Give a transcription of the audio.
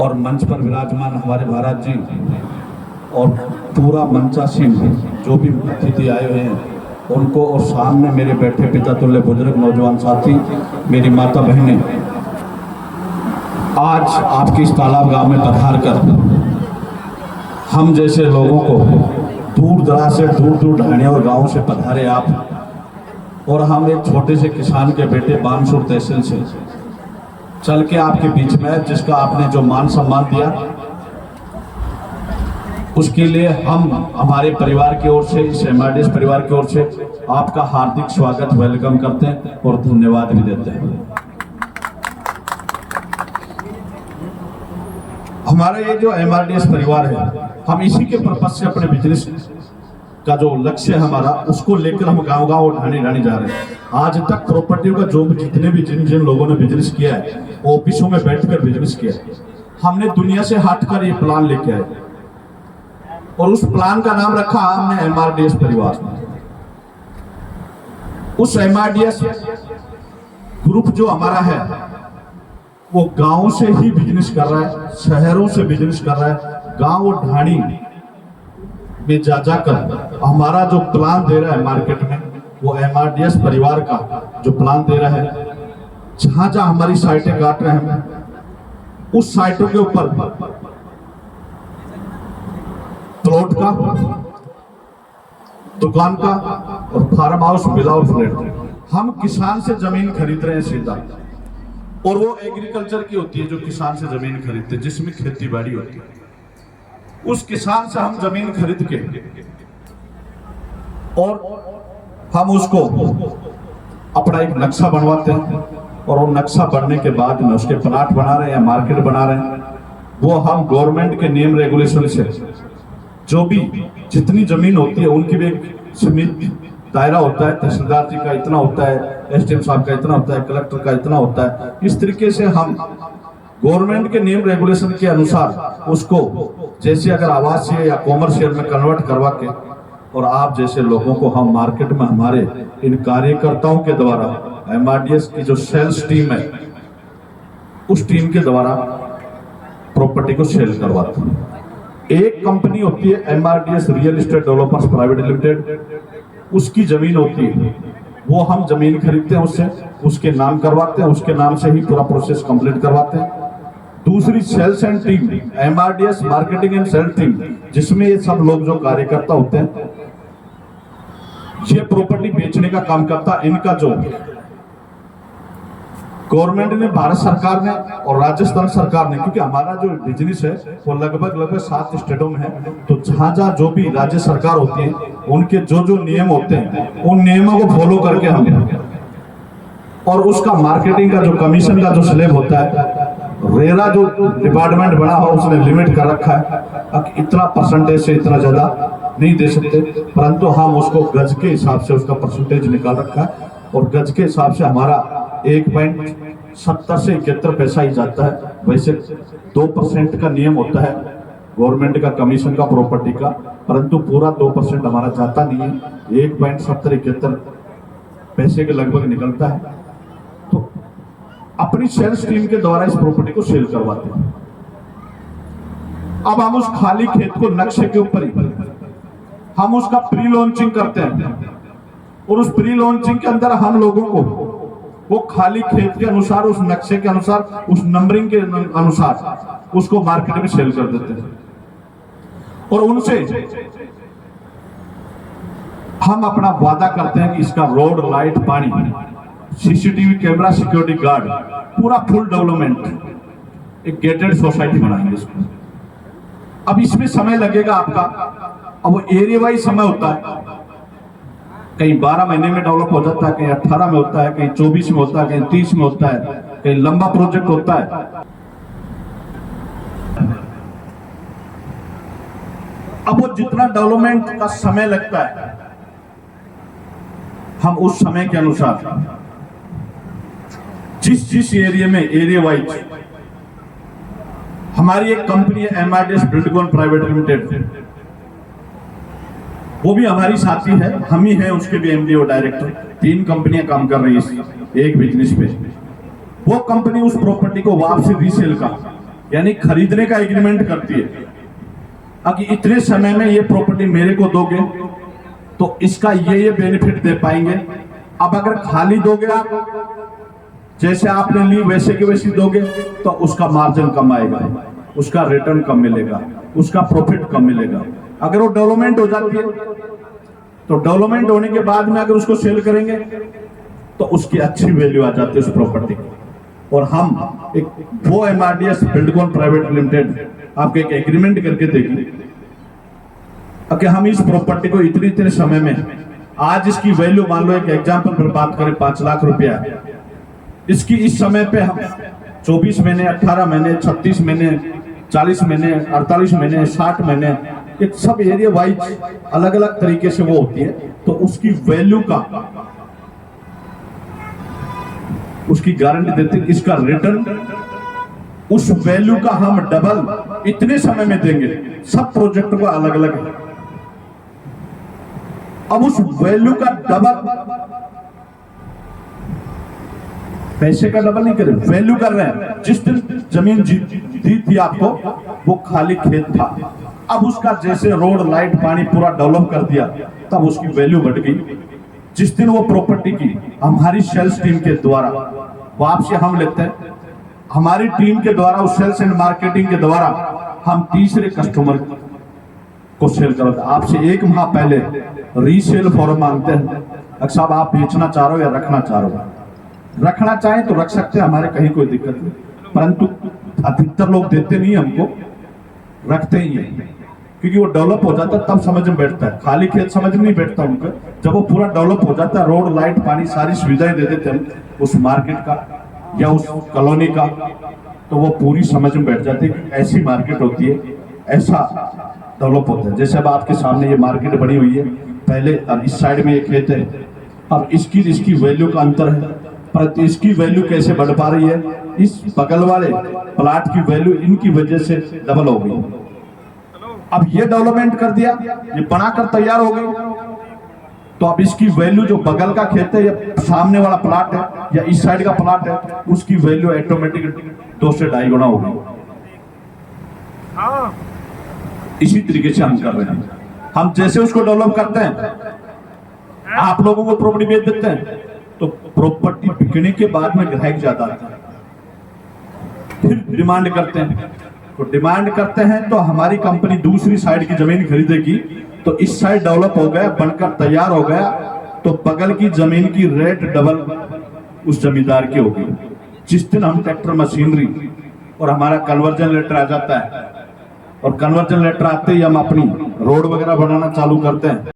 और मंच पर विराजमान हमारे महाराज जी और पूरा मंचासीन जो भी अतिथि आए हुए हैं उनको, और सामने मेरे बैठे पिता तुल्य बुजुर्ग नौजवान साथी, मेरी माता बहनें, आज आपके इस तालाब गांव में पधार कर हम जैसे लोगों को दूर दराज से, दूर दूर ढाणियों और गाँव से पधारे आप, और हम एक छोटे से किसान के बेटे बानसूर तहसील से चल के आपके बीच में, जिसका आपने जो मान सम्मान दिया, उसके लिए हम हमारे परिवार की ओर से, इस MRDS परिवार की ओर से आपका हार्दिक स्वागत, वेलकम करते हैं और धन्यवाद भी देते हैं। हमारा ये जो MRDS परिवार है, हम इसी के पर्पज से अपने बिजनेस का जो लक्ष्य है हमारा, उसको लेकर हम गांव गांव और ढाणी ढाणी जा रहे हैं। आज तक प्रॉपर्टी का जो भी जितने भी जिन लोगों ने बिजनेस किया है, ऑफिसों में बैठकर बिजनेस किया है, हमने दुनिया से हटकर ये प्लान लेके आए और उस प्लान का नाम रखा हमने MRDS परिवार। उस MRDS ग्रुप जो हमारा है वो गांव से ही बिजनेस कर रहा है, शहरों से बिजनेस कर रहा है, गांव और ढाणी में जा जाकर हमारा जो प्लान दे रहा है मार्केट में, वो MRDS परिवार का जो प्लान दे रहा है, जहां जहां हमारी साइटें काट रहे हैं, उस साइटों के ऊपर प्लॉट का, दुकान का और फार्म हाउस, विला और फ्लैट, हम किसान से जमीन खरीद रहे हैं सीधा, और वो एग्रीकल्चर की होती है जो किसान से जमीन खरीदते हैं, जिसमें खेती बाड़ी होती है। उस किसान से हम जमीन खरीद के और हम उसको अपना एक नक्शा बनवाते हैं, और वो नक्शा बनने के बाद में उसके प्लाट बना रहे हैं या मार्केट बना रहे हैं, वो हम गवर्नमेंट के नियम रेगुलेशन से, जो भी जितनी जमीन होती है उनकी भी एक सीमित दायरा होता है, तहसीलदार जी का इतना होता है, SDM साहब का इतना होता है, कलेक्टर का इतना होता है, इस तरीके से हम गवर्नमेंट के नियम रेगुलेशन के अनुसार उसको, जैसे अगर आवासीय या कॉमर्शियल में कन्वर्ट करवा के, और आप जैसे लोगों को हम मार्केट में हमारे इन कार्यकर्ताओं के द्वारा, MRDS की जो सेल्स टीम है, उस टीम के द्वारा प्रॉपर्टी को सेल करवाते हैं। एक कंपनी होती है MRDS real estate developers private limited, उसकी जमीन होती है, वो हम जमीन खरीदते हैं उससे, उसके नाम करवाते हैं, उसके नाम से ही पूरा प्रोसेस कंप्लीट करवाते हैं। दूसरी sales and team, MRDS marketing and sale team, जिसमें ये सब लोग जो कार्यकर्ता होते हैं, ये प्रॉपर्टी बेचने का काम करता। इनका जो गवर्नमेंट ने, भारत सरकार ने और राजस्थान सरकार ने, क्योंकि हमारा जो बिजनेस है वो लगभग 7 स्टेटों में है, तो जहां जहां जो भी राज्य सरकार होती है, उनके जो जो नियम होते हैं, उन नियमों को फॉलो करके हम, और उसका मार्केटिंग का जो कमीशन का जो स्लैब होता है, रेरा जो डिपार्टमेंट बना हो उसने लिमिट कर रखा है, इतना परसेंटेज से इतना ज्यादा नहीं दे सकते, परंतु हम उसको गज के हिसाब से उसका परसेंटेज निकाल रखा है, और गज के हिसाब से हमारा 1.70 से 71 पैसा ही जाता है। वैसे 2% का नियम होता है गवर्नमेंट का कमीशन का प्रॉपर्टी का, परंतु पूरा 2% हमारा जाता नहीं है, 1.70-71 पैसे के लगभग निकलता है। तो अपनी सेल्स टीम के द्वारा इस प्रॉपर्टी को सेल करवाते हैं। अब हम उस खाली खेत को नक्शे के ऊपर ही हम उसका प्री लॉन्चिंग करते हैं, और उस प्री लॉन्चिंग के अंदर हम लोगों को वो खाली खेत के अनुसार, उस नक्शे के अनुसार, उस नंबरिंग के अनुसार उसको मार्केट में सेल कर देते हैं, और उनसे हम अपना वादा करते हैं कि इसका रोड, लाइट, पानी, CCTV कैमरा, सिक्योरिटी गार्ड, पूरा फुल डेवलपमेंट, एक गेटेड सोसाइटी बनाएंगे इसको। अब इसमें समय लगेगा आपका, अब वो एरिया वाइज समय होता है, कहीं 12 महीने में डेवलप हो जाता है, कहीं 18 में होता है, कहीं 24 में होता है, कहीं 30 में होता है, कहीं लंबा प्रोजेक्ट होता है। अब वो जितना डेवलपमेंट का समय लगता है, हम उस समय के अनुसार जिस एरिया में, एरिया वाइज, हमारी एक कंपनी है MRDS बिल्डकॉन प्राइवेट लिमिटेड, वो भी हमारी साथी है, हम ही हैं उसके भी MD और डायरेक्टर। 3 कंपनियां काम कर रही है एक बिजनेस पे। वो कंपनी उस प्रॉपर्टी को वापसी रीसेल का यानी खरीदने का एग्रीमेंट करती है कि इतने समय में ये प्रॉपर्टी मेरे को दोगे तो इसका ये बेनिफिट दे पाएंगे। अब अगर खाली दोगे आप, जैसे आपने ली वैसे के वैसे दोगे, तो उसका मार्जिन कम आएगा, उसका रिटर्न कम मिलेगा, उसका प्रॉफिट कम मिलेगा। अगर वो डेवलपमेंट हो जाती है तो डेवलपमेंट होने के बाद में अगर उसको सेल करेंगे तो उसकी अच्छी वैल्यू आ जाती है उस प्रॉपर्टी की। और हम एक वो MRDS बिल्डकॉन प्राइवेट लिमिटेड आपको एक एग्रीमेंट करके देंगे कि हम इस प्रॉपर्टी को इतने समय में, आज इसकी वैल्यू मान लो एक एग्जांपल पर बात करें 5 लाख रुपया, इसकी इस समय पे हम 24 महीने, 18 महीने, 36 महीने, 40 महीने, 48 महीने, 60 महीने, एक सब एरिया वाइज अलग अलग तरीके से वो होती है। तो उसकी वैल्यू का, उसकी गारंटी देते हैं, इसका रिटर्न उस वैल्यू का हम डबल इतने समय में देंगे। सब प्रोजेक्ट को अलग अलग है। अब उस वैल्यू का डबल, पैसे का डबल नहीं कर रहे, वैल्यू कर रहे हैं। जिस दिन जमीन दी थी आपको वो खाली खेत था, अब उसका जैसे रोड, लाइट, पानी पूरा डेवलप कर दिया, तब उसकी वैल्यू बढ़ गई। जिस दिन वो प्रॉपर्टी की हमारी सेल्स टीम के द्वारा वापसी हम लेते हैं, हमारी टीम के द्वारा, उस सेल्स एंड मार्केटिंग के द्वारा हम तीसरे कस्टमर को सेल करते हैं। आपसे 1 माह पहले रीसेल फॉर्म मांगते हैं, अगर साहब आप बेचना चाह रहे हो या रखना चाह रहे हो। रखना चाहें तो रख सकते हैं, हमारे कहीं कोई दिक्कत नहीं, परंतु अधिकतर लोग देते नहीं, हमको रखते ही है। क्योंकि वो डेवलप हो जाता है तब समझ में बैठता है, खाली खेत समझ में नहीं बैठता उनका। जब वो पूरा डेवलप हो जाता है, रोड, लाइट, पानी, सारी सुविधाएं दे देते हैं उस मार्केट का या उस कॉलोनी का, तो वो पूरी समझ में बैठ जाती है कि ऐसी मार्केट होती है, ऐसा डेवलप होता है। जैसे अब आपके सामने ये मार्केट बनी हुई है, पहले अब इस साइड में ये खेत है, अब इसकी वैल्यू का अंतर है, परंतु इसकी वैल्यू कैसे बढ़ पा रही है, इस बगल वाले प्लाट की वैल्यू इनकी वजह से डबल हो गई। अब ये डेवलपमेंट कर दिया, ये बनाकर तैयार हो गई, तो अब इसकी वैल्यू जो बगल का खेत है या सामने वाला प्लाट है या इस साइड का प्लाट है, उसकी वैल्यू ऑटोमेटिक 2 से 2.5 गुना हो गई। इसी तरीके से हम कर रहे हैं। हम जैसे उसको डेवलप करते हैं, आप लोगों को प्रॉपर्टी बेच देते हैं, तो प्रॉपर्टी बिकने के बाद में ग्राहक ज्यादा आता है, फिर डिमांड करते हैं। तो डिमांड करते हैं तो हमारी कंपनी दूसरी साइड की जमीन खरीदेगी, तो इस साइड डेवलप हो गया, बनकर तैयार हो गया, तो बगल की जमीन की रेट डबल उस जमींदार की होगी। जिस दिन हम ट्रैक्टर, मशीनरी और हमारा कन्वर्जन लेटर आ जाता है, और कन्वर्जन लेटर आते ही हम अपनी रोड वगैरह बनाना चालू करते हैं।